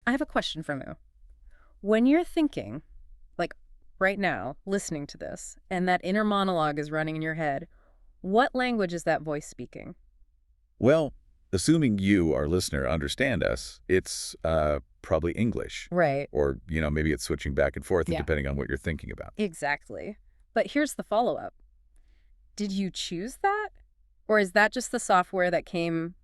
I have a question for you. When you're thinking, like right now, listening to this, and that inner monologue is running in your head, what language is that voice speaking? Well, assuming you, our listener, understand us, it's probably English. Right. Or, maybe it's switching back and forth Yeah. depending on what you're thinking about. Exactly. But here's the follow-up. Did you choose that? Or is that just the software that came,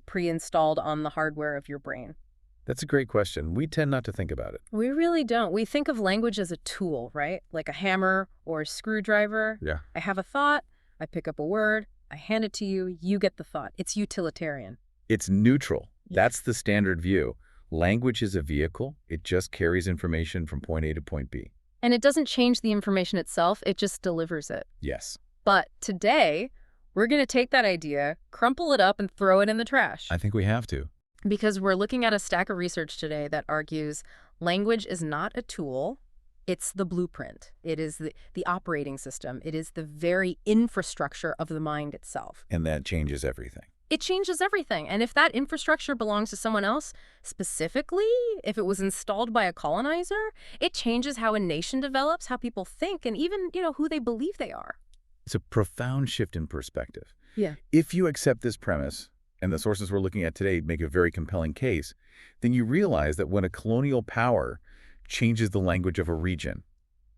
pre-installed on the hardware of your brain? That's a great question. We tend not to think about it. We really don't. We think of language as a tool, right? Like a hammer or a screwdriver. Yeah. I have a thought, I pick up a word, I hand it to you, you get the thought. It's utilitarian. It's neutral. Yeah. That's the standard view. Language is a vehicle. It just carries information from point A to point B. And it doesn't change the information itself, it just delivers it. Yes. But today, we're going to take that idea, crumple it up, and throw it in the trash. I think we have to. Because we're looking at a stack of research today that argues language is not a tool, it's the blueprint. It is the operating system. It is the very infrastructure of the mind itself. And that changes everything. It changes everything. And if that infrastructure belongs to someone else, specifically, if it was installed by a colonizer, it changes how a nation develops, how people think, and even, who they believe they are. It's a profound shift in perspective. Yeah. If you accept this premise, and the sources we're looking at today make a very compelling case, then you realize that when a colonial power changes the language of a region,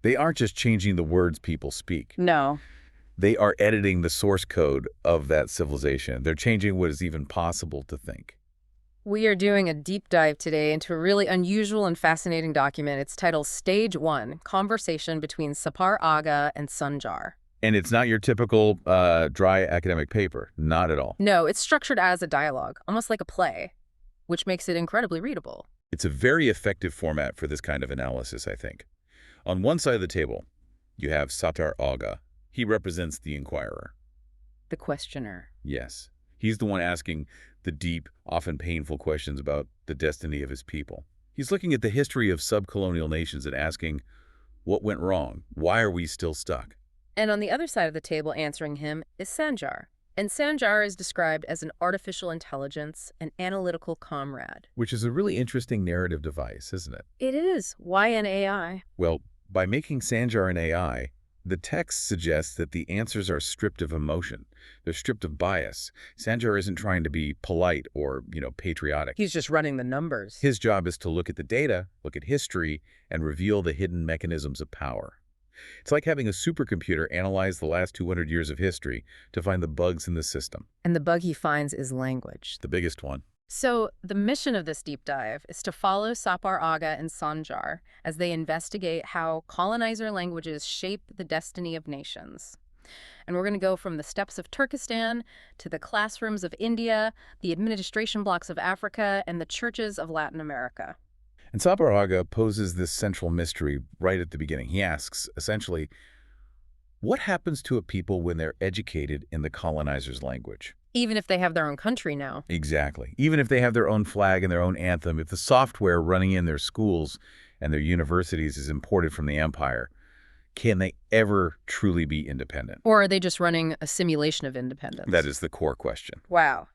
they aren't just changing the words people speak. No. They are editing the source code of that civilization. They're changing what is even possible to think. We are doing a deep dive today into a really unusual and fascinating document. It's titled Stage 1, Conversation Between Sapar Aga and Sanjar. And it's not your typical dry academic paper. Not at all. No, it's structured as a dialogue, almost like a play, which makes it incredibly readable. It's a very effective format for this kind of analysis, I think. On one side of the table, you have Sapar Aga. He represents the inquirer. The questioner. Yes. He's the one asking the deep, often painful questions about the destiny of his people. He's looking at the history of subcolonial nations and asking, what went wrong? Why are we still stuck? And on the other side of the table answering him is Sanjar. And Sanjar is described as an artificial intelligence, an analytical comrade. Which is a really interesting narrative device, isn't it? It is. Why an AI? Well, by making Sanjar an AI, the text suggests that the answers are stripped of emotion. They're stripped of bias. Sanjar isn't trying to be polite or, patriotic. He's just running the numbers. His job is to look at the data, look at history, and reveal the hidden mechanisms of power. It's like having a supercomputer analyze the last 200 years of history to find the bugs in the system. And the bug he finds is language. The biggest one. So the mission of this deep dive is to follow Sapar Aga and Sanjar as they investigate how colonizer languages shape the destiny of nations. And we're going to go from the steppes of Turkestan to the classrooms of India, the administration blocks of Africa, and the churches of Latin America. And Sapar Aga poses this central mystery right at the beginning. He asks, essentially, what happens to a people when they're educated in the colonizer's language? Even if they have their own country now. Exactly. Even if they have their own flag and their own anthem, if the software running in their schools and their universities is imported from the empire, can they ever truly be independent? Or are they just running a simulation of independence? That is the core question. Wow.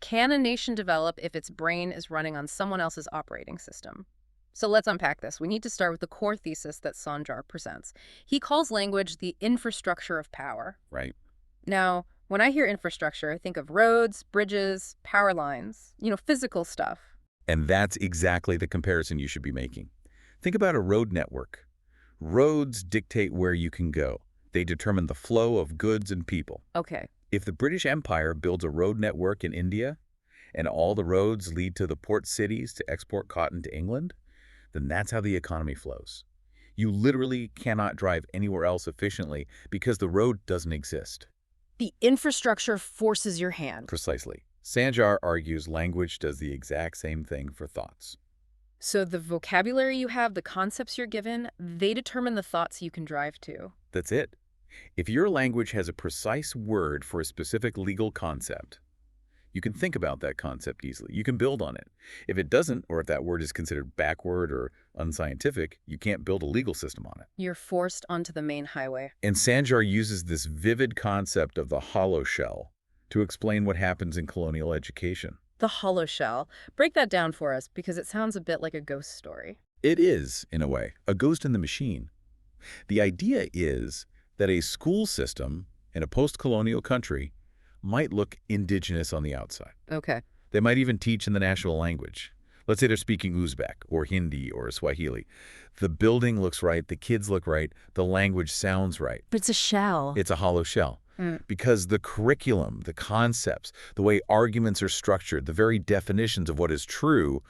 Can a nation develop if its brain is running on someone else's operating system? So let's unpack this. We need to start with the core thesis that Sanjar presents. He calls language the infrastructure of power. Right. Now, when I hear infrastructure, I think of roads, bridges, power lines, physical stuff. And that's exactly the comparison you should be making. Think about a road network. Roads dictate where you can go. They determine the flow of goods and people. Okay. If the British Empire builds a road network in India, and all the roads lead to the port cities to export cotton to England, then that's how the economy flows. You literally cannot drive anywhere else efficiently because the road doesn't exist. The infrastructure forces your hand. Precisely. Sanjar argues language does the exact same thing for thoughts. So the vocabulary you have, the concepts you're given, they determine the thoughts you can drive to. That's it. If your language has a precise word for a specific legal concept, you can think about that concept easily. You can build on it. If it doesn't, or if that word is considered backward or unscientific, you can't build a legal system on it. You're forced onto the main highway. And Sanjar uses this vivid concept of the hollow shell to explain what happens in colonial education. The hollow shell. Break that down for us because it sounds a bit like a ghost story. It is, in a way, a ghost in the machine. The idea is that a school system in a post-colonial country might look indigenous on the outside. Okay. They might even teach in the national language. Let's say they're speaking Uzbek or Hindi or Swahili. The building looks right, the kids look right, the language sounds right. But it's a shell. It's a hollow shell. Because the curriculum, the concepts, the way arguments are structured, the very definitions of what is true,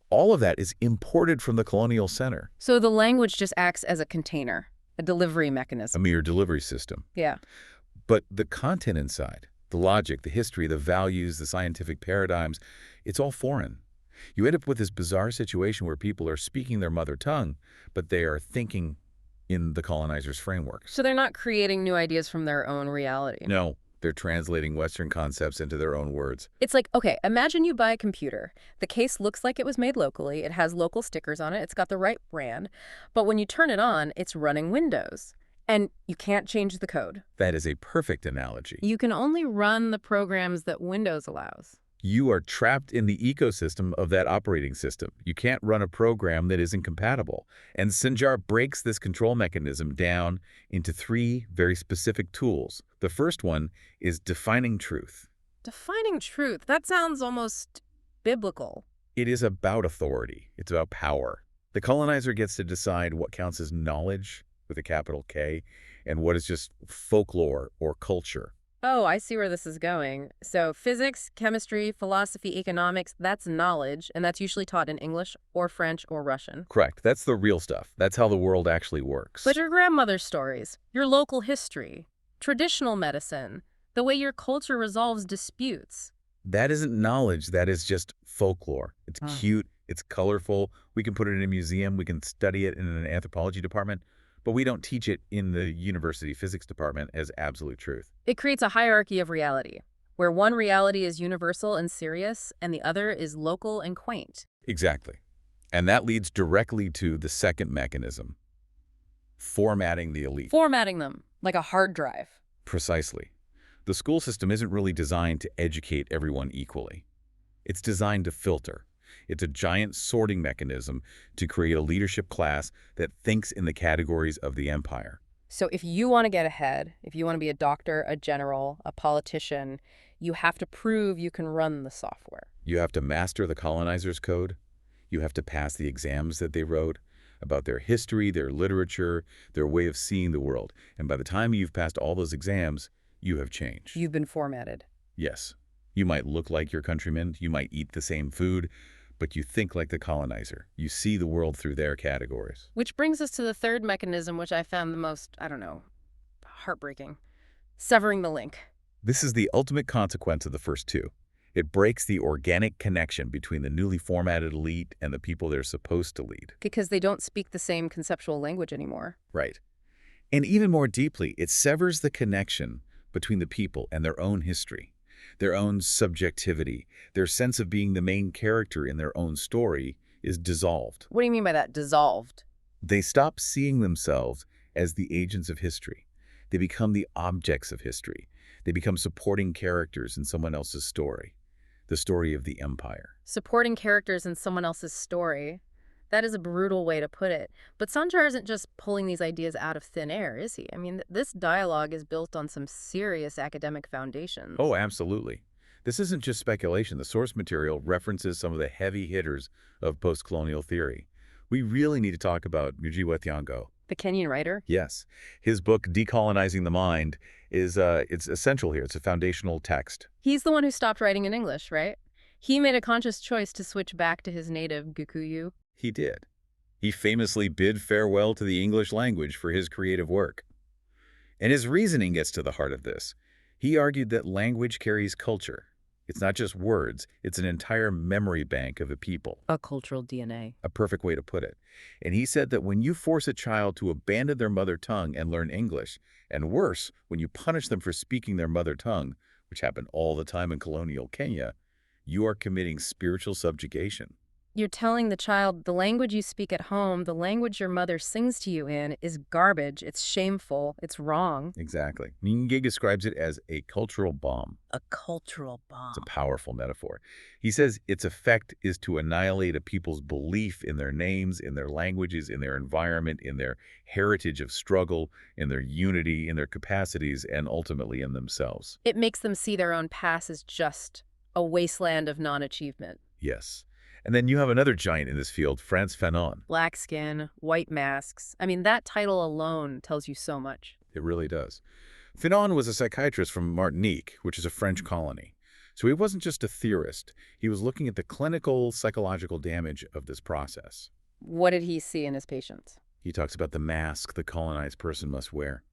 all of that is imported from the colonial center. So the language just acts as a container, a delivery A mechanism. mere delivery system. Yeah. But the content inside, the logic, the history, the values, the scientific paradigms, it's all foreign. You end up with this bizarre situation where people are speaking their mother tongue, but they are thinking in the colonizer's frameworks. So they're not creating new ideas from their own reality. No, they're translating Western concepts into their own words. It's like, okay, imagine you buy a computer. The case looks like it was made locally. It has local stickers on it. It's got the right brand. But when you turn it on, it's running Windows. And you can't change the code. That is a perfect analogy. You can only run the programs that Windows allows. You are trapped in the ecosystem of that operating system. You can't run a program that isn't compatible. And Sinjar breaks this control mechanism down into 3 very specific tools. The first one is defining truth. Defining truth, that sounds almost biblical. It is about authority. It's about power. The colonizer gets to decide what counts as knowledge, with a capital K, and what is just folklore or culture. Oh, I see where this is going. So physics, chemistry, philosophy, economics, that's knowledge, and that's usually taught in English or French or Russian. Correct. That's the real stuff. That's how the world actually works. But your grandmother's stories, your local history, traditional medicine, the way your culture resolves disputes. That isn't knowledge. That is just folklore. It's cute. It's colorful. We can put it in a museum. We can study it in an anthropology department. But we don't teach it in the university physics department as absolute truth. It creates a hierarchy of reality, where one reality is universal and serious, and the other is local and quaint. Exactly. And that leads directly to the second mechanism, formatting the elite. Formatting them, like a hard drive. Precisely. The school system isn't really designed to educate everyone equally. It's designed to filter. It's a giant sorting mechanism to create a leadership class that thinks in the categories of the empire. So if you want to get ahead, if you want to be a doctor, a general, a politician, you have to prove you can run the software. You have to master the colonizer's code. You have to pass the exams that they wrote about their history, their literature, their way of seeing the world. And by the time you've passed all those exams, you have changed. You've been formatted. Yes. You might look like your countrymen. You might eat the same food. But you think like the colonizer. You see the world through their categories. Which brings us to the third mechanism, which I found the most, heartbreaking. Severing the link. This is the ultimate consequence of the first two. It breaks the organic connection between the newly formatted elite and the people they're supposed to lead. Because they don't speak the same conceptual language anymore. Right. And even more deeply, it severs the connection between the people and their own history. Their own subjectivity, their sense of being the main character in their own story is dissolved. What do you mean by that, dissolved? They stop seeing themselves as the agents of history. They become the objects of history. They become supporting characters in someone else's story, the story of the empire. Supporting characters in someone else's story. That is a brutal way to put it. But Sanjar isn't just pulling these ideas out of thin air, is he? I mean, this dialogue is built on some serious academic foundations. Oh, absolutely. This isn't just speculation. The source material references some of the heavy hitters of post-colonial theory. We really need to talk about Umida Bekjanowa. The Kenyan writer? Yes. His book, Decolonizing the Mind, is it's essential here. It's a foundational text. He's the one who stopped writing in English, right? He made a conscious choice to switch back to his native Gikuyu. He did. He famously bid farewell to the English language for his creative work. And his reasoning gets to the heart of this. He argued that language carries culture. It's not just words, it's an entire memory bank of a people. A cultural DNA. A perfect way to put it. And he said that when you force a child to abandon their mother tongue and learn English, and worse, when you punish them for speaking their mother tongue, which happened all the time in colonial Kenya, you are committing spiritual subjugation. You're telling the child the language you speak at home, the language your mother sings to you in, is garbage, it's shameful, it's wrong. Exactly. Nyingige describes it as a cultural bomb. A cultural It's a bomb. powerful metaphor. He says its effect is to annihilate a people's belief in their names, in their languages, in their environment, in their heritage of struggle, in their unity, in their capacities, and ultimately in themselves. It makes them see their own past as just a wasteland of non-achievement. Yes. And then you have another giant in this field, Frantz Fanon. Black skin, white masks. I mean, that title alone tells you so much. It really does. Fanon was a psychiatrist from Martinique, which is a French colony. So he wasn't just a theorist. He was looking at the clinical, psychological damage of this process. What did he see in his patients? He talks about the mask the colonized person must wear.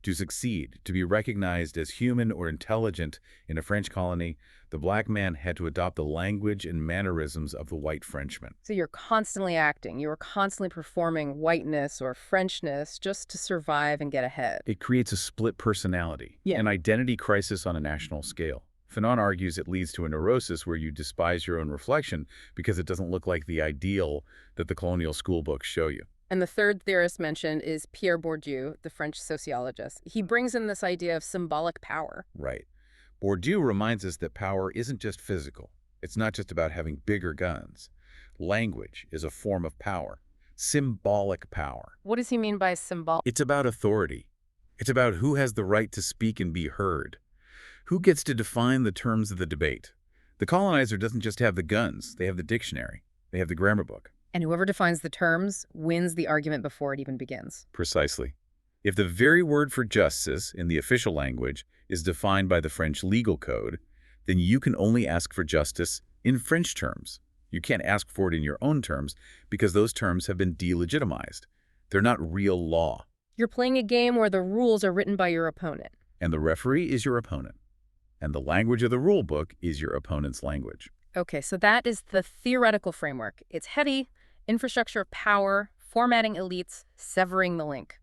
To succeed, to be recognized as human or intelligent in a French colony, the black man had to adopt the language and mannerisms of the white Frenchman. So you're constantly acting, you're constantly performing whiteness or Frenchness just to survive and get ahead. It creates a split personality, an identity crisis on a national scale. Fanon argues it leads to a neurosis where you despise your own reflection because it doesn't look like the ideal that the colonial school books show you. And the third theorist mentioned is Pierre Bourdieu, the French sociologist. He brings in this idea of symbolic power. Right. Bourdieu reminds us that power isn't just physical. It's not just about having bigger guns. Language is a form of power. Symbolic power. What does he mean by symbolic? It's about authority. It's about who has the right to speak and be heard. Who gets to define the terms of the debate? The colonizer doesn't just have the guns. They have the dictionary. They have the grammar book. And whoever defines the terms wins the argument before it even begins. Precisely. If the very word for justice in the official language is defined by the French legal code, then you can only ask for justice in French terms. You can't ask for it in your own terms because those terms have been delegitimized. They're not real law. You're playing a game where the rules are written by your opponent. And the referee is your opponent. And the language of the rule book is your opponent's language. Okay, so that is the theoretical framework. It's heady, infrastructure of power, formatting elites, severing the link.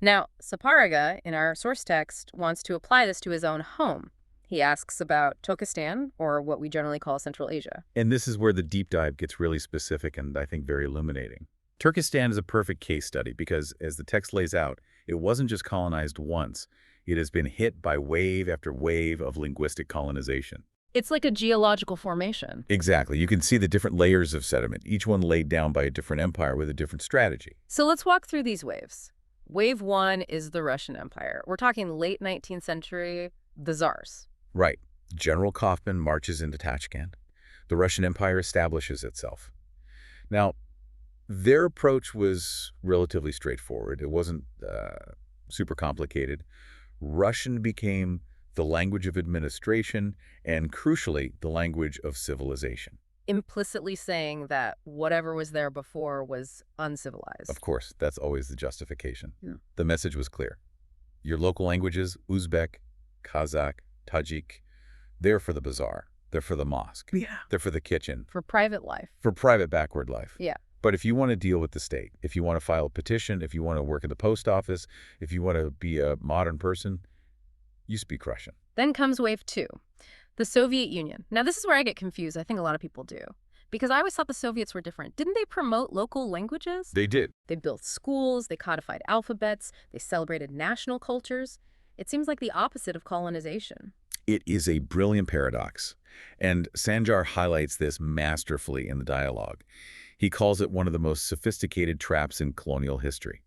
Now, Saparaga, in our source text, wants to apply this to his own home. He asks about Turkestan, or what we generally call Central Asia. And this is where the deep dive gets really specific and I think very illuminating. Turkestan is a perfect case study because, as the text lays out, it wasn't just colonized once. It has been hit by wave after wave of linguistic colonization. It's like a geological formation. Exactly. You can see the different layers of sediment, each one laid down by a different empire with a different strategy. So let's walk through these waves. Wave 1 is the Russian Empire. We're talking late 19th century, the Tsars. Right. General Kaufman marches into Tashkent. The Russian Empire establishes itself. Now, their approach was relatively straightforward. It wasn't super complicated. Russian became the language of administration, and crucially, the language of civilization. Implicitly saying that whatever was there before was uncivilized. Of course, that's always the justification. Yeah. The message was clear. Your local languages, Uzbek, Kazakh, Tajik, they're for the bazaar. They're for the mosque. Yeah. They're for the kitchen. For private life. For private backward life. Yeah. But if you want to deal with the state, if you want to file a petition, if you want to work at the post office, if you want to be a modern person, you speak Russian. Then comes wave 2, the Soviet Union. Now, this is where I get confused. I think a lot of people do. Because I always thought the Soviets were different. Didn't they promote local languages? They did. They built schools, they codified alphabets, they celebrated national cultures. It seems like the opposite of colonization. It is a brilliant paradox. And Sanjar highlights this masterfully in the dialogue. He calls it one of the most sophisticated traps in colonial history.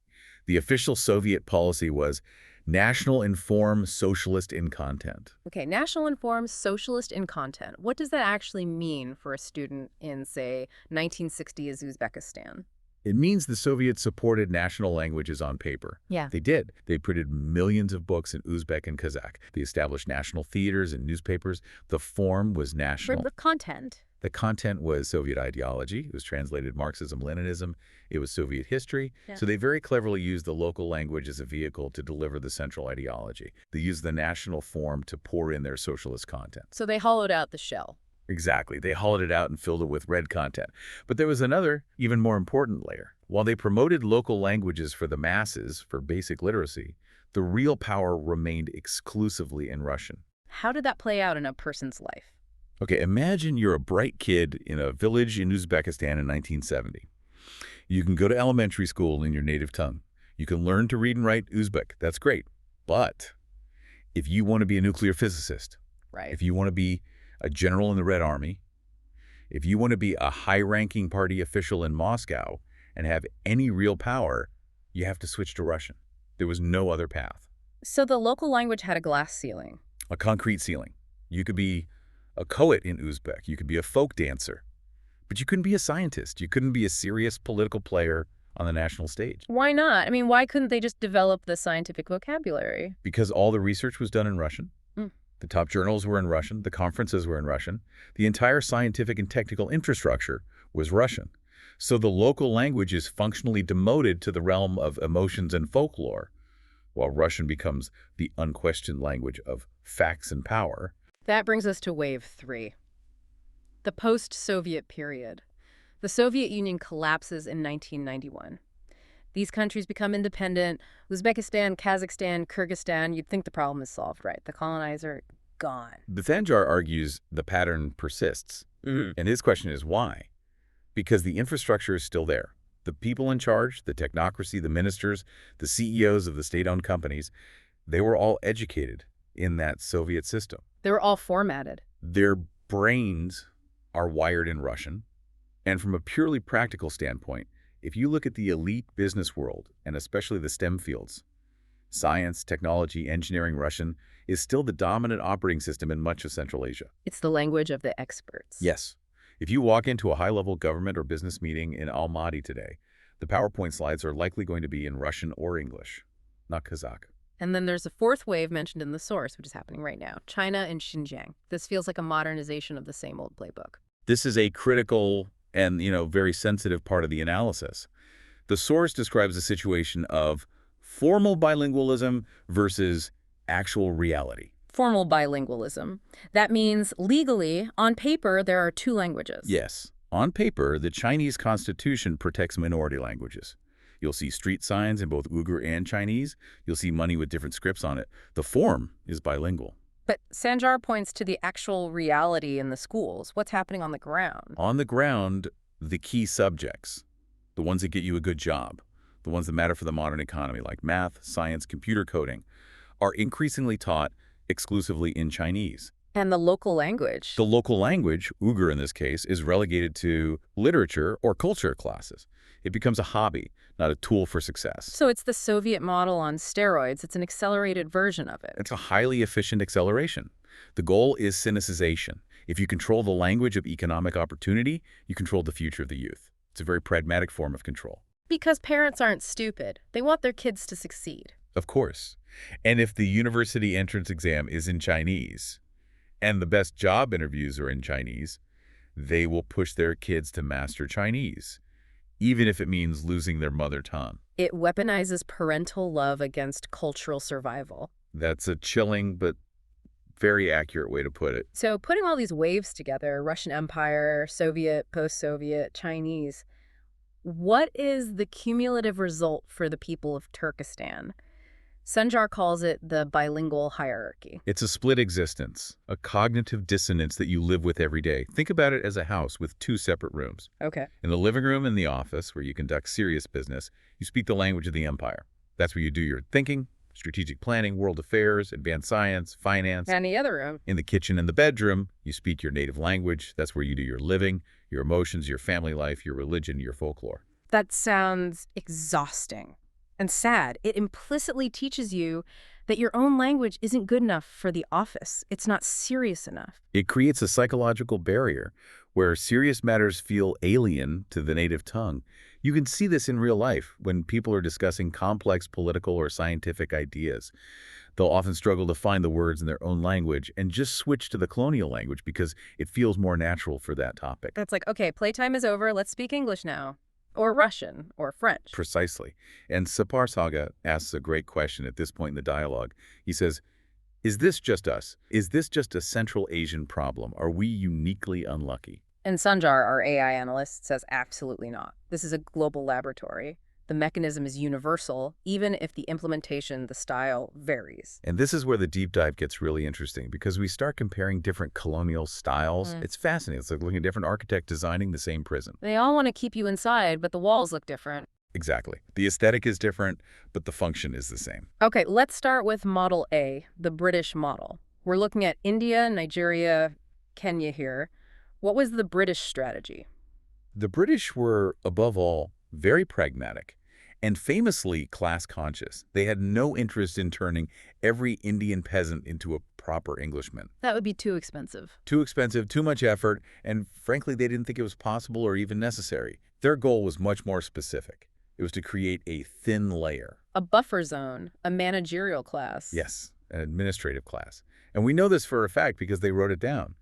The official Soviet policy was national inform, socialist in content. Okay, national inform, socialist in content. What does that actually mean for a student in, say, 1960s Uzbekistan? It means the Soviets supported national languages on paper. Yeah. They did. They printed millions of books in Uzbek and Kazakh. They established national theaters and newspapers. The form was national. The content. The content was Soviet ideology. It was translated Marxism-Leninism. It was Soviet history. Yeah. So they very cleverly used the local language as a vehicle to deliver the central ideology. They used the national form to pour in their socialist content. So they hollowed out the shell. Exactly. They hollowed it out and filled it with red content. But there was another, even more important layer. While they promoted local languages for the masses, for basic literacy, the real power remained exclusively in Russian. How did that play out in a person's life? Okay, imagine you're a bright kid in a village in Uzbekistan in 1970. You can go to elementary school in your native tongue. You can learn to read and write Uzbek. That's great. But if you want to be a nuclear physicist, Right. if you want to be a general in the Red Army, if you want to be a high-ranking party official in Moscow and have any real power, you have to switch to Russian. There was no other path. So the local language had a glass ceiling. A concrete ceiling. You could be a poet in Uzbek. You could be a folk dancer. But you couldn't be a scientist. You couldn't be a serious political player on the national stage. Why not? I mean, why couldn't they just develop the scientific vocabulary? Because all the research was done in Russian. Mm. The top journals were in Russian. The conferences were in Russian. The entire scientific and technical infrastructure was Russian. So the local language is functionally demoted to the realm of emotions and folklore, while Russian becomes the unquestioned language of facts and power. That brings us to wave 3. The post-Soviet period. The Soviet Union collapses in 1991. These countries become independent. Uzbekistan, Kazakhstan, Kyrgyzstan, you'd think the problem is solved, right? The colonizer, gone. Bithanjar argues the pattern persists. And his question is why? Because the infrastructure is still there. The people in charge, the technocracy, the ministers, the CEOs of the state-owned companies, they were all educated in that Soviet system. They were all formatted. Their brains are wired in Russian. And from a purely practical standpoint, if you look at the elite business world, and especially the STEM fields, science, technology, engineering, Russian is still the dominant operating system in much of Central Asia. It's the language of the experts. Yes. If you walk into a high-level government or business meeting in Almaty today, the PowerPoint slides are likely going to be in Russian or English, not Kazakh. And then there's a fourth wave mentioned in the source, which is happening right now, China and Xinjiang. This feels like a modernization of the same old playbook. This is a critical and, very sensitive part of the analysis. The source describes a situation of formal bilingualism versus actual reality. Formal bilingualism. That means legally, on paper, there are 2 languages. Yes. On paper, the Chinese constitution protects minority languages. You'll see street signs in both Uyghur and Chinese. You'll see money with different scripts on it. The form is bilingual. But Sanjar points to the actual reality in the schools. What's happening on the ground? On the ground, the key subjects, the ones that get you a good job, the ones that matter for the modern economy, like math, science, computer coding, are increasingly taught exclusively in Chinese. And the local language. The local language, Uyghur in this case, is relegated to literature or culture classes. It becomes a hobby, not a tool for success. So it's the Soviet model on steroids. It's an accelerated version of it. It's a highly efficient acceleration. The goal is sinicization. If you control the language of economic opportunity, you control the future of the youth. It's a very pragmatic form of control. Because parents aren't stupid. They want their kids to succeed. Of course. And if the university entrance exam is in Chinese, and the best job interviews are in Chinese, they will push their kids to master Chinese, even if it means losing their mother tongue. It weaponizes parental love against cultural survival. That's a chilling but very accurate way to put it. So putting all these waves together, Russian Empire, Soviet, post-Soviet, Chinese, what is the cumulative result for the people of Turkestan? Sanjar calls it the bilingual hierarchy. It's a split existence, a cognitive dissonance that you live with every day. Think about it as a house with 2 separate rooms. Okay. In the living room and the office, where you conduct serious business, you speak the language of the empire. That's where you do your thinking, strategic planning, world affairs, advanced science, finance. And the other room. In the kitchen and the bedroom, you speak your native language. That's where you do your living, your emotions, your family life, your religion, your folklore. That sounds exhausting and sad. It implicitly teaches you that your own language isn't good enough for the office. It's not serious enough. It creates a psychological barrier where serious matters feel alien to the native tongue. You can see this in real life when people are discussing complex political or scientific ideas. They'll often struggle to find the words in their own language and just switch to the colonial language because it feels more natural for that topic. It's like, okay, playtime is over. Let's speak English now. Or Russian, or French. Precisely. And Sapar Saga asks a great question at this point in the dialogue. He says, is this just us? Is this just a Central Asian problem? Are we uniquely unlucky? And Sanjar, our AI analyst, says absolutely not. This is a global laboratory. The mechanism is universal, even if the implementation, the style, varies. And this is where the deep dive gets really interesting because we start comparing different colonial styles. It's fascinating. It's like looking at different architects designing the same prison. They all want to keep you inside, but the walls look different. Exactly. The aesthetic is different, but the function is the same. Okay, let's start with Model A, the British model. We're looking at India, Nigeria, Kenya here. What was the British strategy? The British were, above all, very pragmatic and famously class-conscious. They had no interest in turning every Indian peasant into a proper Englishman. That would be too expensive. Too expensive, too much effort, and frankly, they didn't think it was possible or even necessary. Their goal was much more specific. It was to create a thin layer. A buffer zone, a managerial class. Yes, an administrative class. And we know this for a fact because they wrote it down.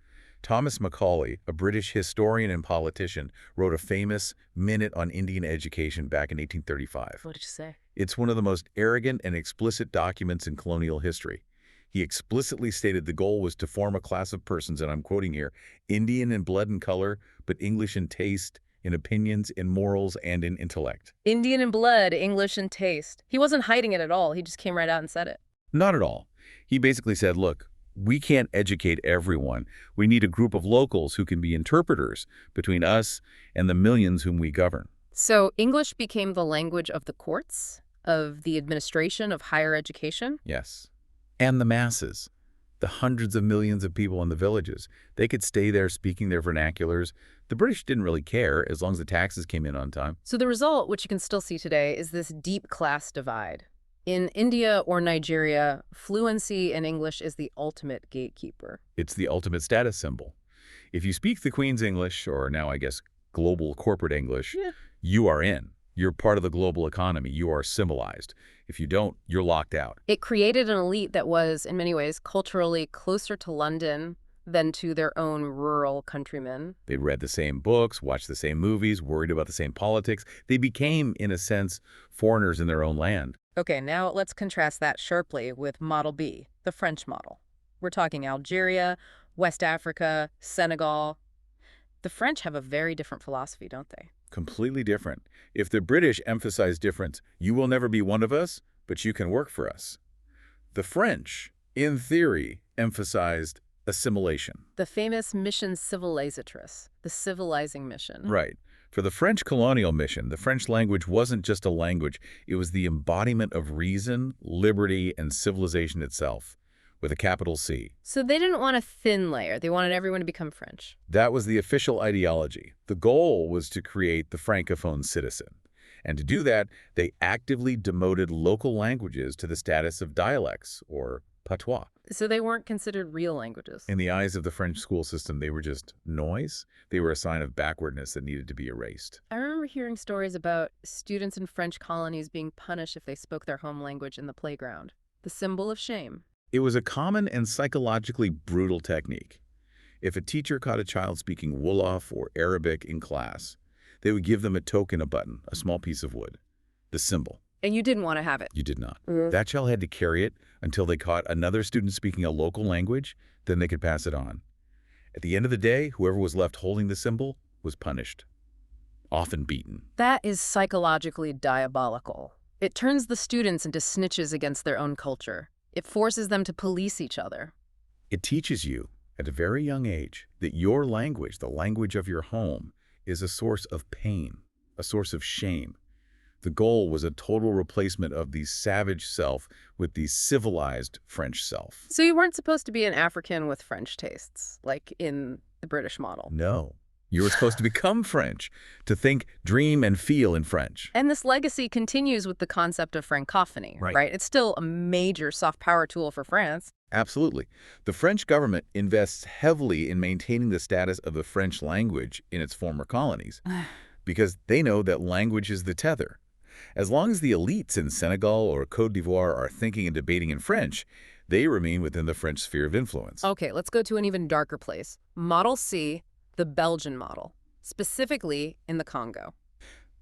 Thomas Macaulay, a British historian and politician, wrote a famous Minute on Indian Education back in 1835. What did you say? It's one of the most arrogant and explicit documents in colonial history. He explicitly stated the goal was to form a class of persons, and I'm quoting here, Indian in blood and color, but English in taste, in opinions, in morals, and in intellect. Indian in blood, English in taste. He wasn't hiding it at all. He just came right out and said it. Not at all. He basically said, look, we can't educate everyone. We need a group of locals who can be interpreters between us and the millions whom we govern. So English became the language of the courts, of the administration, of higher education? Yes. And the masses, the hundreds of millions of people in the villages. They could stay there speaking their vernaculars. The British didn't really care as long as the taxes came in on time. So the result, which you can still see today, is this deep class divide. In India or Nigeria, fluency in English is the ultimate gatekeeper. It's the ultimate status symbol. If you speak the Queen's English, or now I guess global corporate English, you are in. You're part of the global economy. You are civilized. If you don't, you're locked out. It created an elite that was, in many ways, culturally closer to London than to their own rural countrymen. They read the same books, watched the same movies, worried about the same politics. They became, in a sense, foreigners in their own land. Okay, now let's contrast that sharply with Model B, the French model. We're talking Algeria, West Africa, Senegal. The French have a very different philosophy, don't they? Completely different. If the British emphasize difference, you will never be one of us, but you can work for us. The French, in theory, emphasized assimilation. The famous mission civilisatrice, the civilizing mission. Right. For the French colonial mission, the French language wasn't just a language. It was the embodiment of reason, liberty, and civilization itself, with a capital C. So they didn't want a thin layer. They wanted everyone to become French. That was the official ideology. The goal was to create the francophone citizen. And to do that, they actively demoted local languages to the status of dialects, or patois. So they weren't considered real languages. In the eyes of the French school system, they were just noise. They were a sign of backwardness that needed to be erased. I remember hearing stories about students in French colonies being punished if they spoke their home language in the playground. The symbol of shame. It was a common and psychologically brutal technique. If a teacher caught a child speaking Wolof or Arabic in class, they would give them a token, a button, a small piece of wood, the symbol. And you didn't want to have it. You did not. That child had to carry it until they caught another student speaking a local language, then they could pass it on. At the end of the day, whoever was left holding the symbol was punished, often beaten. That is psychologically diabolical. It turns the students into snitches against their own culture. It forces them to police each other. It teaches you, at a very young age, that your language, the language of your home, is a source of pain, a source of shame. The goal was a total replacement of the savage self with the civilized French self. So you weren't supposed to be an African with French tastes, like in the British model. No. You were supposed to become French, to think, dream, and feel in French. And this legacy continues with the concept of Francophony, right? It's still a major soft power tool for France. Absolutely. The French government invests heavily in maintaining the status of the French language in its former colonies because they know that language is the tether. As long as the elites in Senegal or Côte d'Ivoire are thinking and debating in French, they remain within the French sphere of influence. Okay, let's go to an even darker place. Model C, the Belgian model, specifically in the Congo.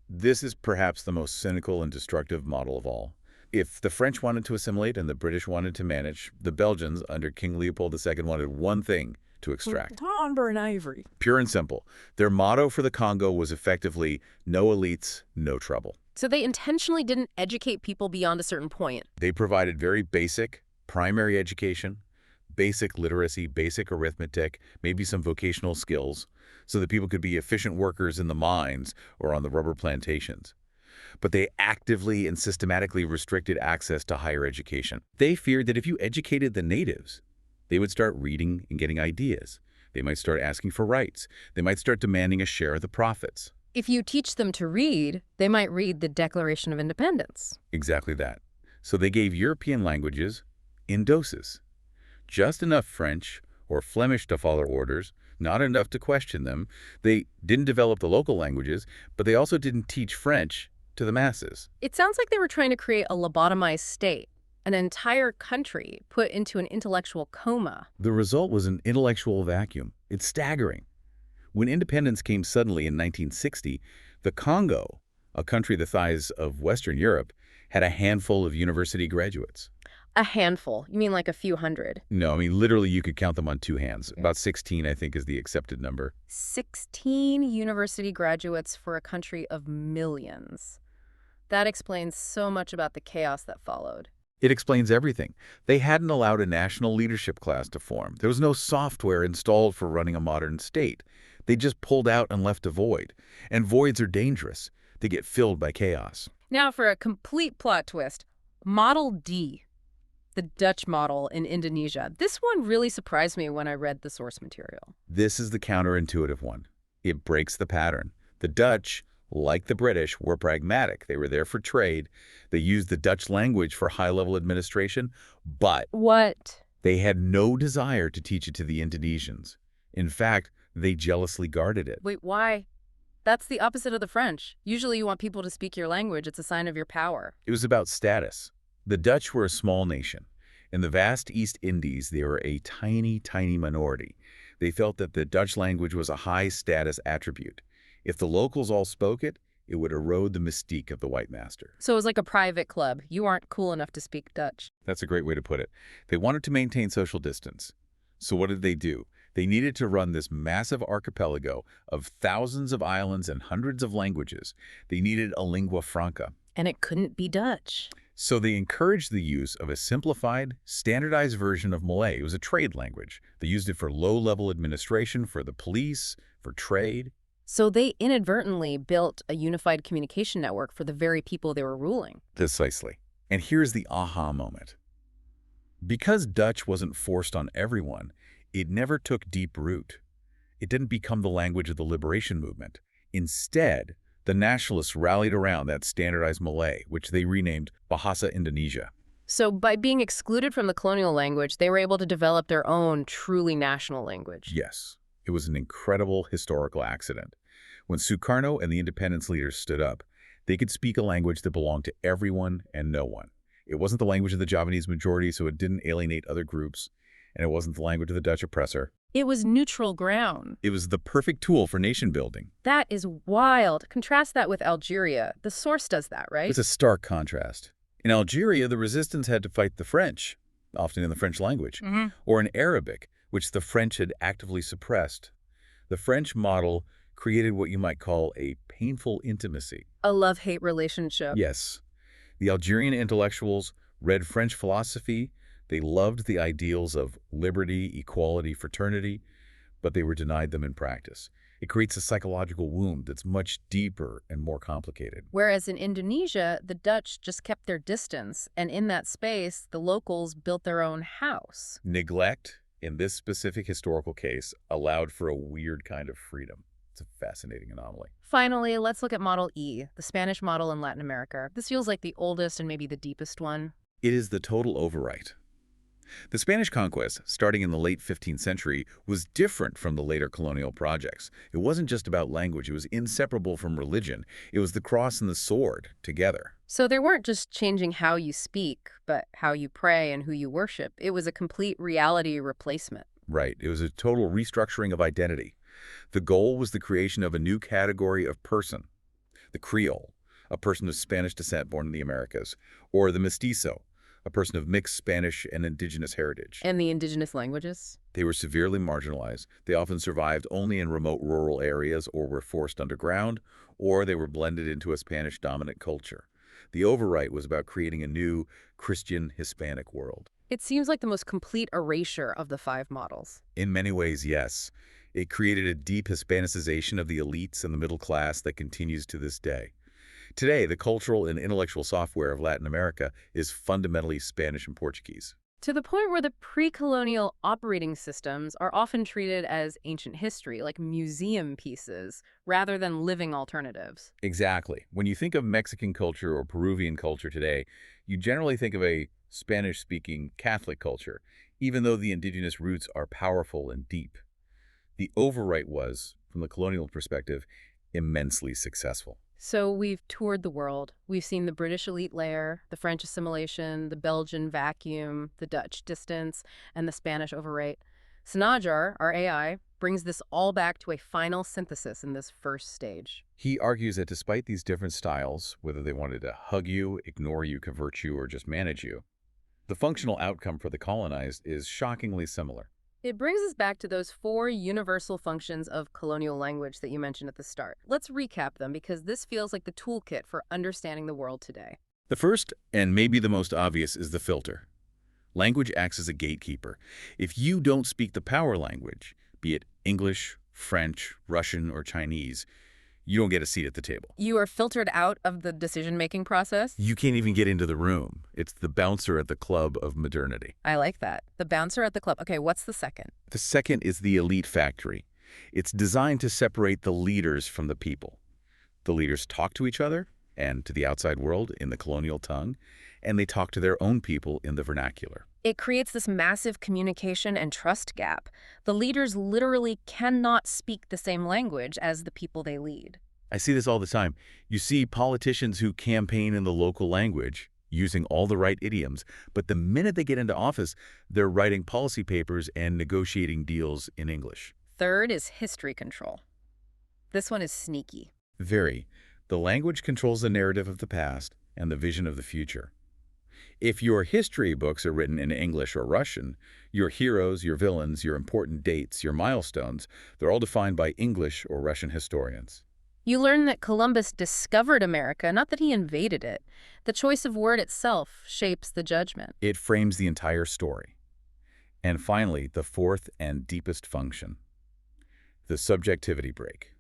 This is perhaps the most cynical and destructive model of all. If the French wanted to assimilate and the British wanted to manage, the Belgians, under King Leopold II, wanted one thing to extract. Amber and ivory. Pure and simple. Their motto for the Congo was effectively, no elites, no trouble. So they intentionally didn't educate people beyond a certain point. They provided very basic primary education, basic literacy, basic arithmetic, maybe some vocational skills, so that people could be efficient workers in the mines or on the rubber plantations. But they actively and systematically restricted access to higher education. They feared that if you educated the natives, they would start reading and getting ideas. They might start asking for rights. They might start demanding a share of the profits. If you teach them to read, they might read the Declaration of Independence. Exactly that. So they gave European languages in doses. Just enough French or Flemish to follow orders, not enough to question them. They didn't develop the local languages, but they also didn't teach French to the masses. It sounds like they were trying to create a lobotomized state, an entire country put into an intellectual coma. The result was an intellectual vacuum. It's staggering. When independence came suddenly in 1960, the Congo, a country the size of Western Europe, had a handful of university graduates. A handful? You mean like a few hundred? No, I mean, literally you could count them on two hands. About 16, I think, is the accepted number. 16 university graduates for a country of millions. That explains so much about the chaos that followed. It explains everything. They hadn't allowed a national leadership class to form. There was no software installed for running a modern state. They just pulled out and left a void. And voids are dangerous. They get filled by chaos. Now for a complete plot twist. Model D, the Dutch model in Indonesia. This one really surprised me when I read the source material. This is the counterintuitive one. It breaks the pattern. The Dutch, like the British, were pragmatic. They were there for trade. They used the Dutch language for high-level administration, but What? they had no desire to teach it to the Indonesians. In fact, they jealously guarded it. Wait, why? That's the opposite of the French. Usually you want people to speak your language. It's a sign of your power. It was about status. The Dutch were a small nation. In the vast East Indies, they were a tiny, tiny minority. They felt that the Dutch language was a high-status attribute. If the locals all spoke it, it would erode the mystique of the white master. So it was like a private club. You aren't cool enough to speak Dutch. That's a great way to put it. They wanted to maintain social distance. So what did they do? They needed to run this massive archipelago of thousands of islands and hundreds of languages. They needed a lingua franca. And it couldn't be Dutch. So they encouraged the use of a simplified, standardized version of Malay. It was a trade language. They used it for low-level administration, for the police, for trade. So they inadvertently built a unified communication network for the very people they were ruling. Precisely. And here's the aha moment. Because Dutch wasn't forced on everyone, it never took deep root. It didn't become the language of the liberation movement. Instead, the nationalists rallied around that standardized Malay, which they renamed Bahasa Indonesia. So by being excluded from the colonial language, they were able to develop their own truly national language. Yes, it was an incredible historical accident. When Sukarno and the independence leaders stood up, they could speak a language that belonged to everyone and no one. It wasn't the language of the Javanese majority, so it didn't alienate other groups, and it wasn't the language of the Dutch oppressor. It was neutral ground. It was the perfect tool for nation building. That is wild. Contrast that with Algeria. The source does that, right? It's a stark contrast. In Algeria, the resistance had to fight the French, often in the French language, or in Arabic, which the French had actively suppressed. The French model created what you might call a painful intimacy. A love-hate relationship. Yes. The Algerian intellectuals read French philosophy. They loved the ideals of liberty, equality, fraternity, but they were denied them in practice. It creates a psychological wound that's much deeper and more complicated. Whereas in Indonesia, the Dutch just kept their distance, and in that space, the locals built their own house. Neglect, in this specific historical case, allowed for a weird kind of freedom. It's a fascinating anomaly. Finally, let's look at Model E, the Spanish model in Latin America. This feels like the oldest and maybe the deepest one. It is the total overwrite. The Spanish conquest, starting in the late 15th century, was different from the later colonial projects. It wasn't just about language. It was inseparable from religion. It was the cross and the sword together. So they weren't just changing how you speak, but how you pray and who you worship. It was a complete reality replacement. Right. It was a total restructuring of identity. The goal was the creation of a new category of person, the Creole, a person of Spanish descent born in the Americas, or the mestizo, a person of mixed Spanish and indigenous heritage. And the indigenous languages? They were severely marginalized. They often survived only in remote rural areas or were forced underground, or they were blended into a Spanish-dominant culture. The overwrite was about creating a new Christian Hispanic world. It seems like the most complete erasure of the 5 models. In many ways, yes. It created a deep Hispanicization of the elites and the middle class that continues to this day. Today, the cultural and intellectual software of Latin America is fundamentally Spanish and Portuguese. To the point where the pre-colonial operating systems are often treated as ancient history, like museum pieces, rather than living alternatives. Exactly. When you think of Mexican culture or Peruvian culture today, you generally think of a Spanish-speaking Catholic culture, even though the indigenous roots are powerful and deep. The overwrite was, from the colonial perspective, immensely successful. So we've toured the world. We've seen the British elite layer, the French assimilation, the Belgian vacuum, the Dutch distance, and the Spanish overwrite. Sanajar, our AI, brings this all back to a final synthesis in this first stage. He argues that despite these different styles, whether they wanted to hug you, ignore you, convert you, or just manage you, the functional outcome for the colonized is shockingly similar. It brings us back to those 4 universal functions of colonial language that you mentioned at the start. Let's recap them because this feels like the toolkit for understanding the world today. The first, and maybe the most obvious, is the filter. Language acts as a gatekeeper. If you don't speak the power language, be it English, French, Russian, or Chinese, you don't get a seat at the table. You are filtered out of the decision-making process? You can't even get into the room. It's the bouncer at the club of modernity. I like that. The bouncer at the club. Okay, what's the second? The second is the elite factory. It's designed to separate the leaders from the people. The leaders talk to each other and to the outside world in the colonial tongue, and they talk to their own people in the vernacular. It creates this massive communication and trust gap. The leaders literally cannot speak the same language as the people they lead. I see this all the time. You see politicians who campaign in the local language, using all the right idioms, but the minute they get into office, they're writing policy papers and negotiating deals in English. Third is history control. This one is sneaky. Very. The language controls the narrative of the past and the vision of the future. If your history books are written in English or Russian, your heroes, your villains, your important dates, your milestones, they're all defined by English or Russian historians. You learn that Columbus discovered America, not that he invaded it. The choice of word itself shapes the judgment. It frames the entire story. And finally, the fourth and deepest function, the subjectivity break.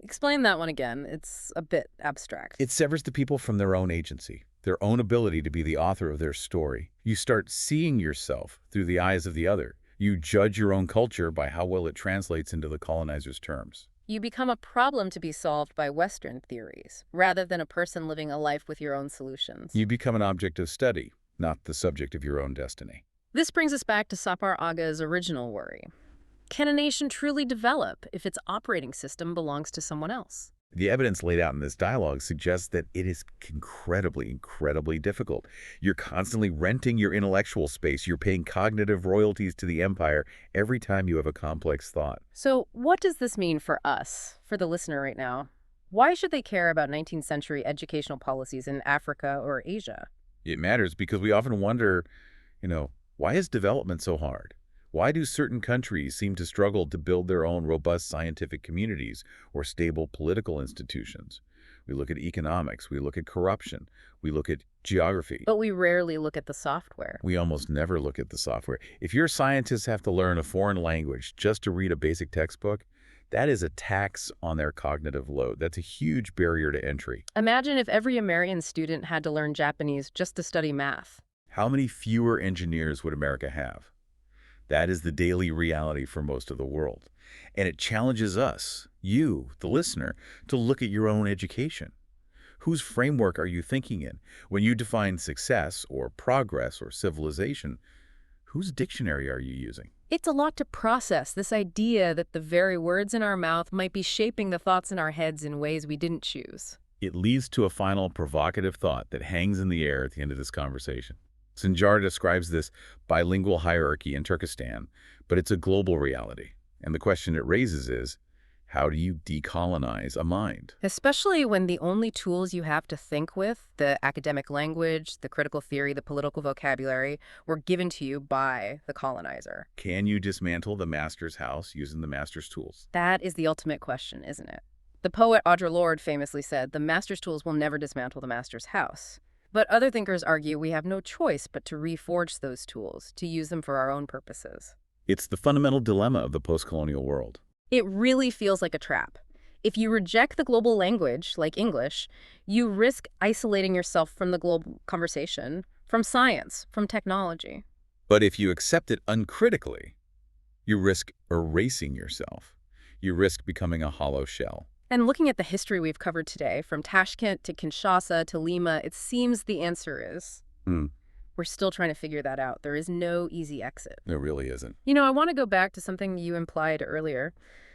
Explain that one again. It's a bit abstract. It severs the people from their own agency, their own ability to be the author of their story. You start seeing yourself through the eyes of the other. You judge your own culture by how well it translates into the colonizer's terms. You become a problem to be solved by Western theories, rather than a person living a life with your own solutions. You become an object of study, not the subject of your own destiny. This brings us back to Sapar Aga's original worry. Can a nation truly develop if its operating system belongs to someone else? The evidence laid out in this dialogue suggests that it is incredibly difficult. You're constantly renting your intellectual space. You're paying cognitive royalties to the empire every time you have a complex thought. So what does this mean for us, for the listener right now? Why should they care about 19th century educational policies in Africa or Asia? It matters because we often wonder, why is development so hard? Why do certain countries seem to struggle to build their own robust scientific communities or stable political institutions? We look at economics, we look at corruption, we look at geography. But we rarely look at the software. We almost never look at the software. If your scientists have to learn a foreign language just to read a basic textbook, that is a tax on their cognitive load. That's a huge barrier to entry. Imagine if every American student had to learn Japanese just to study math. How many fewer engineers would America have? That is the daily reality for most of the world. And it challenges us, you, the listener, to look at your own education. Whose framework are you thinking in? When you define success or progress or civilization, whose dictionary are you using? It's a lot to process, this idea that the very words in our mouth might be shaping the thoughts in our heads in ways we didn't choose. It leads to a final provocative thought that hangs in the air at the end of this conversation. Sanjar describes this bilingual hierarchy in Turkestan, but it's a global reality. And the question it raises is, How do you decolonize a mind? Especially when the only tools you have to think with, the academic language, the critical theory, the political vocabulary, were given to you by the colonizer. Can you dismantle the master's house using the master's tools? That is the ultimate question, isn't it? The poet Audre Lorde famously said, "The master's tools will never dismantle the master's house." But other thinkers argue we have no choice but to reforge those tools, to use them for our own purposes. It's the fundamental dilemma of the post-colonial world. It really feels like a trap. If you reject the global language, like English, you risk isolating yourself from the global conversation, from science, from technology. But if you accept it uncritically, you risk erasing yourself. You risk becoming a hollow shell. And looking at the history we've covered today, from Tashkent to Kinshasa to Lima, it seems the answer is we're still trying to figure that out. There is no easy exit. There really isn't. You know, I want to go back to something you implied earlier,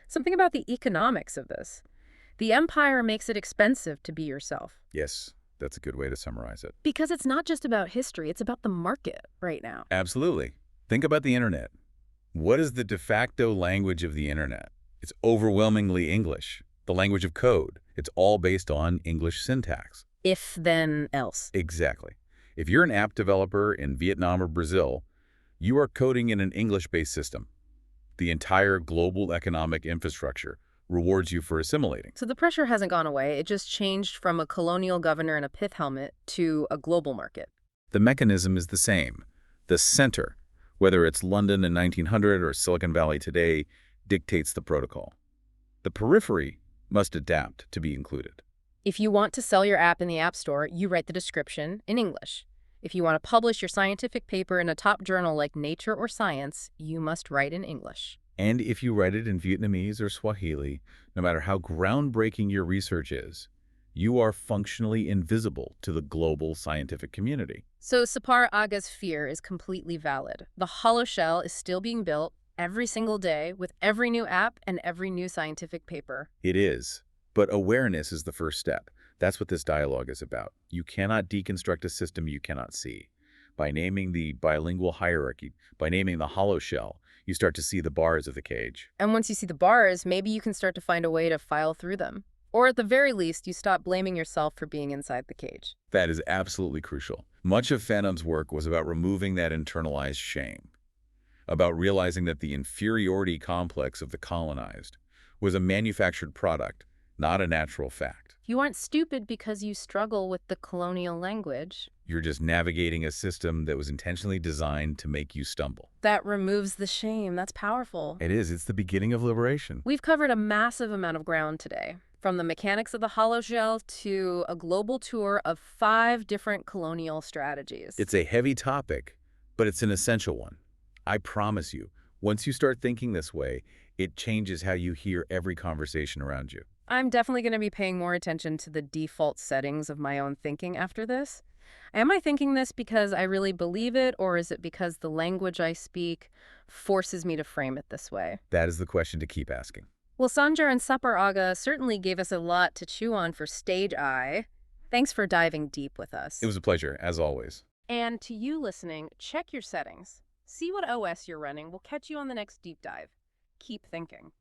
something about the economics of this. The empire makes it expensive to be yourself. Yes, that's a good way to summarize it. Because it's not just about history, it's about the market right now. Absolutely. Think about the internet. What is the de facto language of the internet? It's overwhelmingly English. The language of code. It's all based on English syntax. If, then, else. Exactly. If you're an app developer in Vietnam or Brazil, you are coding in an English-based system. The entire global economic infrastructure rewards you for assimilating. So the pressure hasn't gone away. It just changed from a colonial governor in a pith helmet to a global market. The mechanism is the same. The center, whether it's London in 1900 or Silicon Valley today, dictates the protocol. The periphery must adapt to be included. If you want to sell your app in the App Store, you write the description in English. If you want to publish your scientific paper in a top journal like Nature or Science, you must write in English. And if you write it in Vietnamese or Swahili, no matter how groundbreaking your research is, you are functionally invisible to the global scientific community. So Sapar Aga's fear is completely valid. The hollow shell is still being built every single day with every new app and every new scientific paper. It is. But awareness is the first step. That's what this dialogue is about. You cannot deconstruct a system you cannot see. By naming the bilingual hierarchy, by naming the hollow shell, you start to see the bars of the cage. And once you see the bars, maybe you can start to find a way to file through them. Or at the very least, you stop blaming yourself for being inside the cage. That is absolutely crucial. Much of Phantom's work was about removing that internalized shame, about realizing that the inferiority complex of the colonized was a manufactured product, not a natural fact. You aren't stupid because you struggle with the colonial language. You're just navigating a system that was intentionally designed to make you stumble. That removes the shame. That's powerful. It is. It's the beginning of liberation. We've covered a massive amount of ground today, from the mechanics of the hollow shell to a global tour of 5 different colonial strategies. It's a heavy topic, but it's an essential one. I promise you, once you start thinking this way, it changes how you hear every conversation around you. I'm definitely going to be paying more attention to the default settings of my own thinking after this. Am I thinking this because I really believe it, or is it because the language I speak forces me to frame it this way? That is the question to keep asking. Well, Sanjar and Sapar Aga certainly gave us a lot to chew on for Stage I. Thanks for diving deep with us. It was a pleasure, as always. And to you listening, check your settings. See what OS you're running. We'll catch you on the next deep dive. Keep thinking.